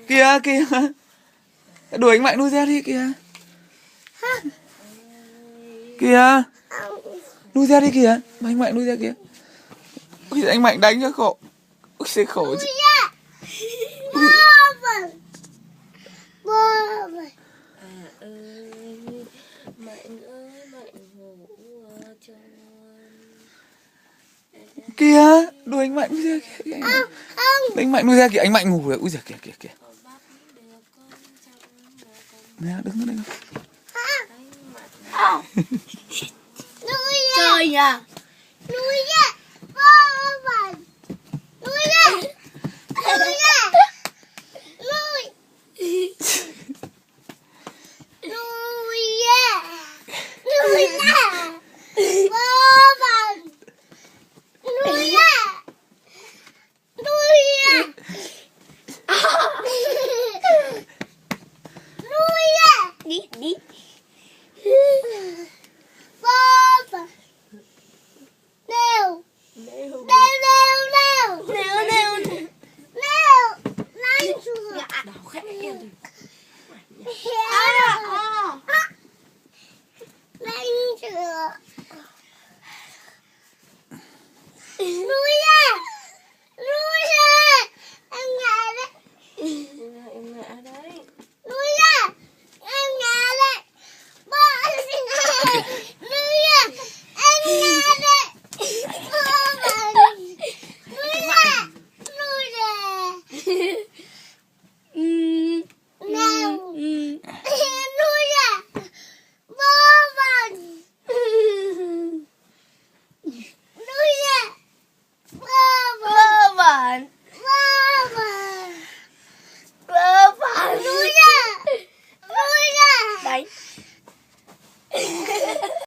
Kìa kìa. Đuổi anh Mạnh nuôi ra đi kìa. Kìa. Nuôi ra đi kìa. Anh Mạnh nuôi ra kìa. Ôi, anh Mạnh đánh cho khổ. Ôi sẽ khổ chứ. Mạnh ơi, Mạnh ngủ cho. Kìa, đuổi anh Mạnh nuôi ra kìa. Anh Mạnh nuôi ra kìa, anh Mạnh ngủ rồi. Ui giời kìa kìa kìa. Nè, đứng ở đây nào. Chơi nha. Nuôi ra. Nuôi ra. Nuôi ra. Nuôi. Nuôi ra. Nuôi ra. Bố bạn. Nuôi ra. Nuôi ra. Nuôi ra. Đi đi. Bố bạn. Nêu. Nêu Nêu nêu nêu. nêu nêu. Nêu. Lăn xuống. Đầu khẽ em. Lăn xuống. Nuôi ra. Nuôi ra. Em ngã đấy. Em ngã đấy. Nuôi ra. Em ngã đấy. Bố anh ngã. Nuôi ra. Em ngã đấy. Bố bạn. Nuôi ra. Nuôi ra. Nào. Nuôi ra. Bố bạn. Nuôi ra. Bố bạn. Vơ vẩn. Bố bạn. Vơ vẩn. Nuôi ra. Nuôi ra. Đấy.